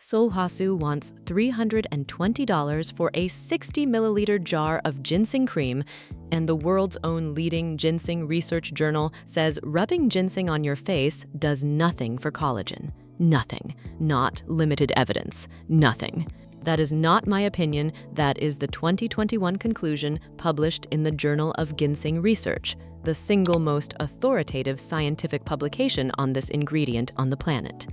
Sulwhasoo wants $320 for a 60 milliliter jar of ginseng cream, and the world's own leading ginseng research journal says rubbing ginseng on your face does nothing for collagen. Nothing. Not limited evidence. Nothing. That is not my opinion. That is the 2021 conclusion published in the Journal of Ginseng Research, the single most authoritative scientific publication on this ingredient on the planet.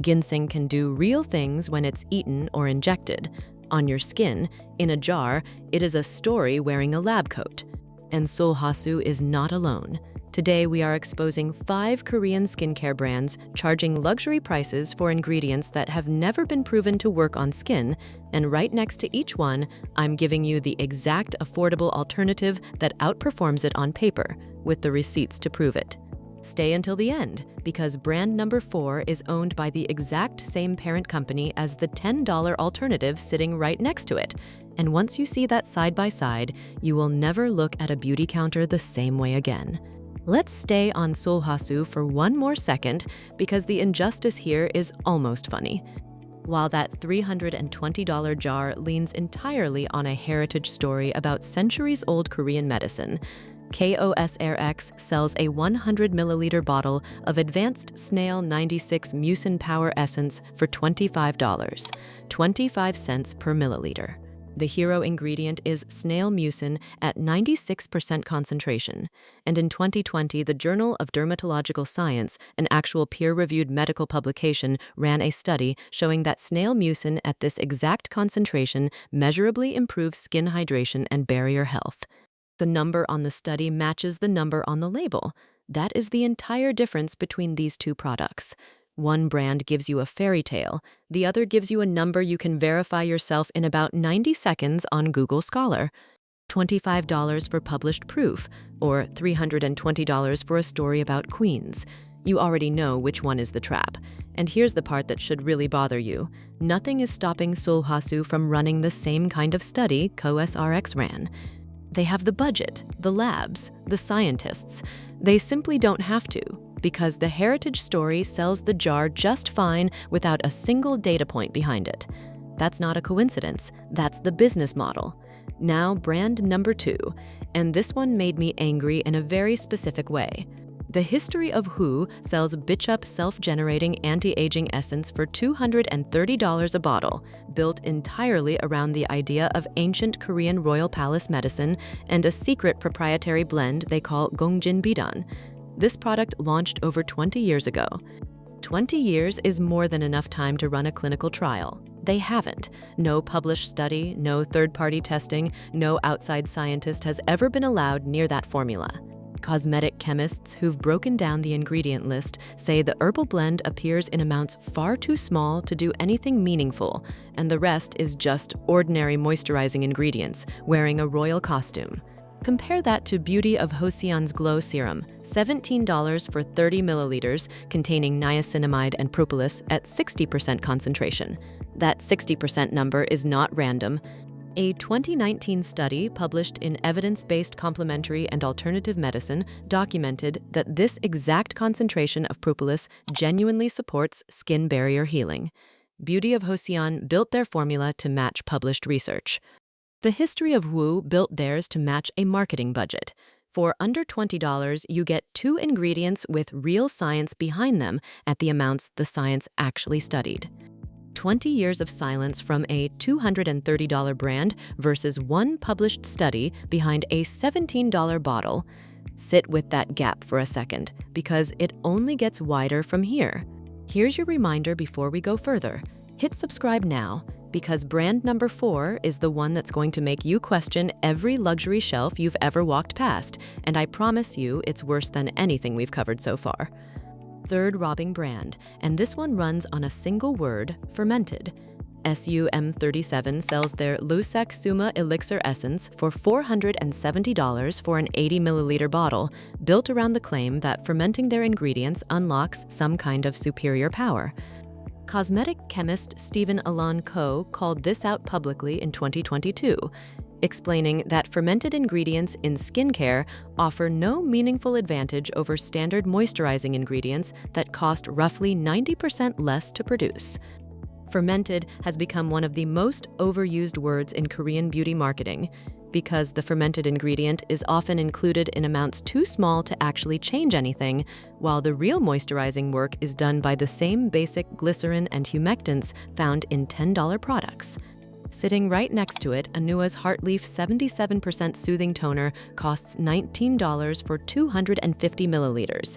Ginseng can do real things when it's eaten or injected. On your skin, in a jar, it is a story wearing a lab coat. And Sulwhasoo is not alone. Today, we are exposing 5 Korean skincare brands charging luxury prices for ingredients that have never been proven to work on skin, and right next to each one, I'm giving you the exact affordable alternative that outperforms it on paper, with the receipts to prove it. Stay until the end, because brand number 4 is owned by the exact same parent company as the $10 alternative sitting right next to it. And once you see that side by side, you will never look at a beauty counter the same way again. Let's stay on Sulwhasoo for one more second, because the injustice here is almost funny. While that $320 jar leans entirely on a heritage story about centuries-old Korean medicine, COSRX sells a 100 milliliter bottle of advanced snail 96 mucin power essence for $25, 25 cents per milliliter. The hero ingredient is snail mucin at 96% concentration, and in 2020, the Journal of Dermatological Science, an actual peer-reviewed medical publication, ran a study showing that snail mucin at this exact concentration measurably improves skin hydration and barrier health. The number on the study matches the number on the label. That is the entire difference between these two products. One brand gives you a fairy tale, the other gives you a number you can verify yourself in about 90 seconds on Google Scholar. $25 for published proof, or $320 for a story about queens. You already know which one is the trap. And here's the part that should really bother you. Nothing is stopping Sulwhasoo from running the same kind of study COSRX ran. They have the budget, the labs, the scientists. They simply don't have to, because the heritage story sells the jar just fine without a single data point behind it. That's not a coincidence. That's the business model. Now, brand number 2, and this one made me angry in a very specific way. The History of Whoo sells Bitch-Up self-generating anti-aging essence for $230 a bottle, built entirely around the idea of ancient Korean royal palace medicine and a secret proprietary blend they call Gongjin Bidan. This product launched over 20 years ago. 20 years is more than enough time to run a clinical trial. They haven't. No published study, no third-party testing, no outside scientist has ever been allowed near that formula. Cosmetic chemists who've broken down the ingredient list say the herbal blend appears in amounts far too small to do anything meaningful, and the rest is just ordinary moisturizing ingredients wearing a royal costume. Compare that to Kbeauty of Joseon's Glow Serum, $17 for 30 milliliters, containing niacinamide and propolis at 60% concentration. That 60% number is not random. A 2019 study published in Evidence-Based Complementary and Alternative Medicine documented that this exact concentration of propolis genuinely supports skin barrier healing. Kbeauty of Joseon built their formula to match published research. The History of Whoo built theirs to match a marketing budget. For under $20, you get 2 ingredients with real science behind them at the amounts the science actually studied. 20 years of silence from a $230 brand versus one published study behind a $17 bottle. Sit with that gap for a second, because it only gets wider from here. Here's your reminder before we go further. Hit subscribe now, because brand number 4 is the one that's going to make you question every luxury shelf you've ever walked past, and I promise you it's worse than anything we've covered so far. Third robbing brand, and this one runs on a single word, fermented. SUM37 sells their Lusec Suma Elixir Essence for $470 for an 80 milliliter bottle, built around the claim that fermenting their ingredients unlocks some kind of superior power. Cosmetic chemist Stephen Alon Coe called this out publicly in 2022, explaining that fermented ingredients in skincare offer no meaningful advantage over standard moisturizing ingredients that cost roughly 90% less to produce. Fermented has become one of the most overused words in Korean beauty marketing because the fermented ingredient is often included in amounts too small to actually change anything, while the real moisturizing work is done by the same basic glycerin and humectants found in $10 products. Sitting right next to it, Anua's Heartleaf 77% soothing toner costs $19 for 250 milliliters.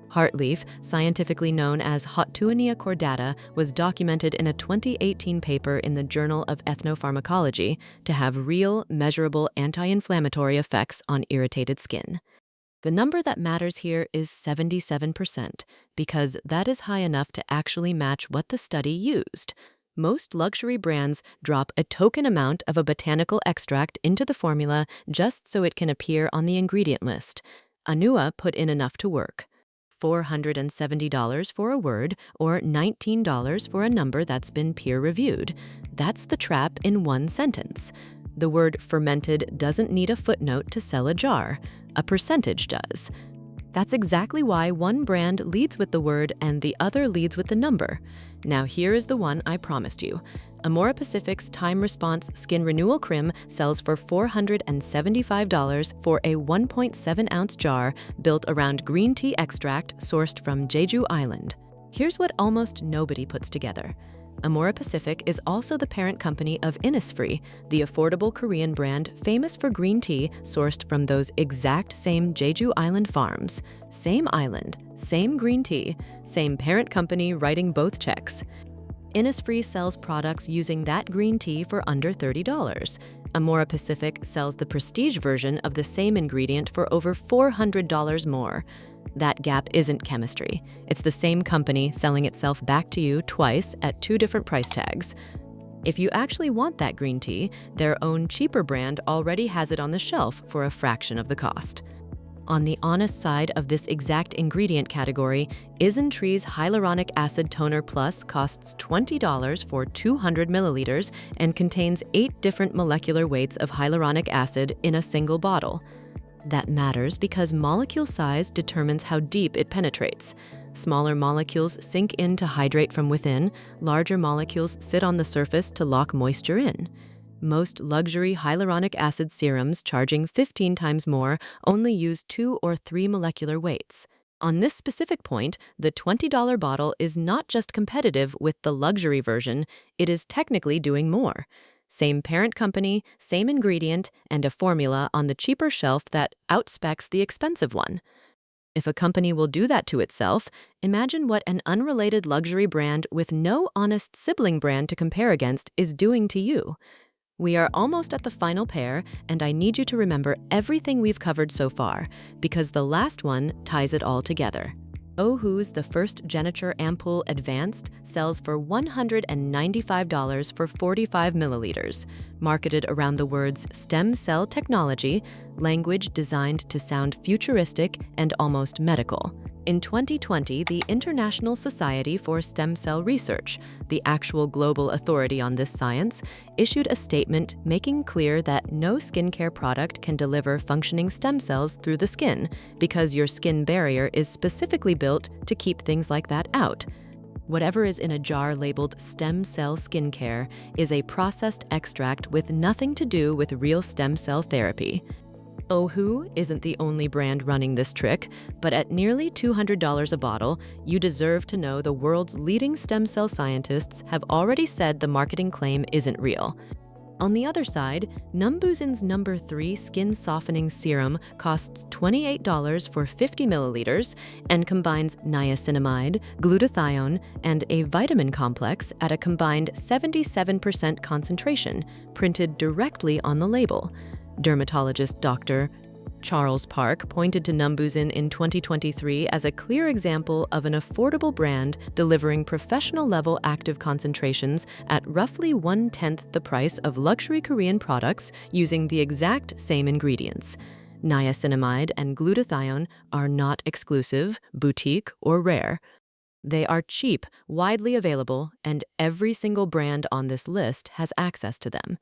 Heartleaf, scientifically known as Hottuania cordata, was documented in a 2018 paper in the Journal of Ethnopharmacology to have real, measurable anti-inflammatory effects on irritated skin. The number that matters here is 77%, because that is high enough to actually match what the study used. Most luxury brands drop a token amount of a botanical extract into the formula just so it can appear on the ingredient list. Anua put in enough to work. $470 for a word, or $19 for a number that's been peer-reviewed. That's the trap in one sentence. The word fermented doesn't need a footnote to sell a jar. A percentage does. That's exactly why one brand leads with the word and the other leads with the number. Now here is the one I promised you. Amorepacific's Time Response Skin Renewal Cream sells for $475 for a 1.7-ounce jar built around green tea extract sourced from Jeju Island. Here's what almost nobody puts together. Amorepacific is also the parent company of Innisfree, the affordable Korean brand famous for green tea sourced from those exact same Jeju Island farms. Same island, same green tea, same parent company writing both checks. Innisfree sells products using that green tea for under $30. Amorepacific sells the prestige version of the same ingredient for over $400 more. That gap isn't chemistry. It's the same company selling itself back to you twice at two different price tags. If you actually want that green tea, their own cheaper brand already has it on the shelf for a fraction of the cost. On the honest side of this exact ingredient category, Isntree's Hyaluronic Acid Toner Plus costs $20 for 200 milliliters and contains 8 different molecular weights of hyaluronic acid in a single bottle. That matters because molecule size determines how deep it penetrates. Smaller molecules sink in to hydrate from within, larger molecules sit on the surface to lock moisture in. Most luxury hyaluronic acid serums charging 15 times more only use 2 or 3 molecular weights. On this specific point, the $20 bottle is not just competitive with the luxury version, it is technically doing more. Same parent company, same ingredient, and a formula on the cheaper shelf that outspecs the expensive one. If a company will do that to itself, imagine what an unrelated luxury brand with no honest sibling brand to compare against is doing to you. We are almost at the final pair, and I need you to remember everything we've covered so far, because the last one ties it all together. O Hui's The First Geniture Ampoule Advanced sells for $195 for 45 milliliters, marketed around the words stem cell technology, language designed to sound futuristic and almost medical. In 2020, the International Society for Stem Cell Research, the actual global authority on this science, issued a statement making clear that no skincare product can deliver functioning stem cells through the skin because your skin barrier is specifically built to keep things like that out. Whatever is in a jar labeled stem cell skincare is a processed extract with nothing to do with real stem cell therapy. O Hui isn't the only brand running this trick, but at nearly $200 a bottle, you deserve to know the world's leading stem cell scientists have already said the marketing claim isn't real. On the other side, Numbuzin's No. 3 Skin Softening Serum costs $28 for 50 milliliters and combines niacinamide, glutathione, and a vitamin complex at a combined 77% concentration, printed directly on the label. Dermatologist Dr. Charles Park pointed to Numbuzin in 2023 as a clear example of an affordable brand delivering professional-level active concentrations at roughly 1/10 the price of luxury Korean products using the exact same ingredients. Niacinamide and glutathione are not exclusive, boutique, or rare. They are cheap, widely available, and every single brand on this list has access to them.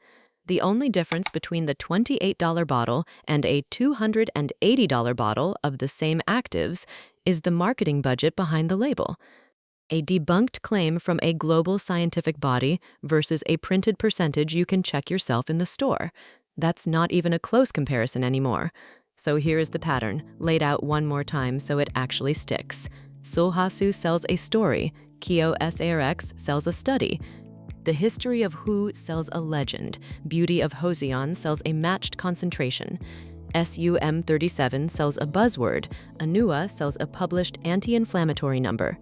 The only difference between the $28 bottle and a $280 bottle of the same actives is the marketing budget behind the label. A debunked claim from a global scientific body versus a printed percentage you can check yourself in the store. That's not even a close comparison anymore. So here is the pattern, laid out one more time so it actually sticks. Sulwhasoo sells a story, COSRX sells a study. The History of Whoo sells a legend, Kbeauty of Joseon sells a matched concentration. SUM37 sells a buzzword, Anua sells a published anti-inflammatory number.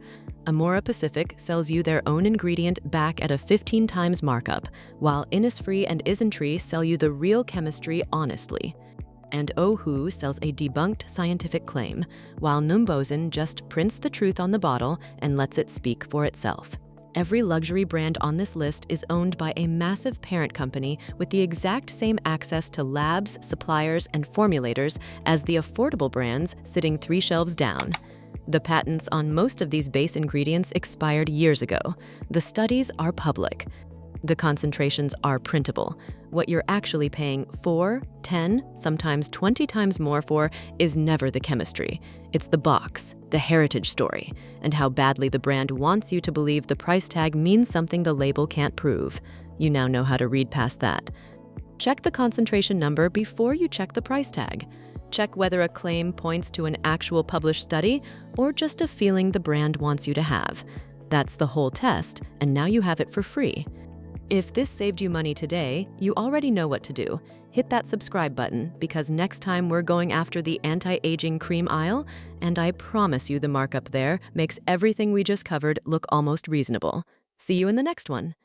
Amorepacific sells you their own ingredient back at a 15 times markup, while Innisfree and Isntree sell you the real chemistry honestly. And O Hui sells a debunked scientific claim, while Numbuzin just prints the truth on the bottle and lets it speak for itself. Every luxury brand on this list is owned by a massive parent company with the exact same access to labs, suppliers, and formulators as the affordable brands sitting 3 shelves down. The patents on most of these base ingredients expired years ago. The studies are public. The concentrations are printable. What you're actually paying 4, 10, sometimes 20 times more for is never the chemistry. It's the box, the heritage story, and how badly the brand wants you to believe the price tag means something the label can't prove. You now know how to read past that. Check the concentration number before you check the price tag. Check whether a claim points to an actual published study or just a feeling the brand wants you to have. That's the whole test, and now you have it for free. If this saved you money today, you already know what to do. Hit that subscribe button because next time we're going after the anti-aging cream aisle, and I promise you the markup there makes everything we just covered look almost reasonable. See you in the next one.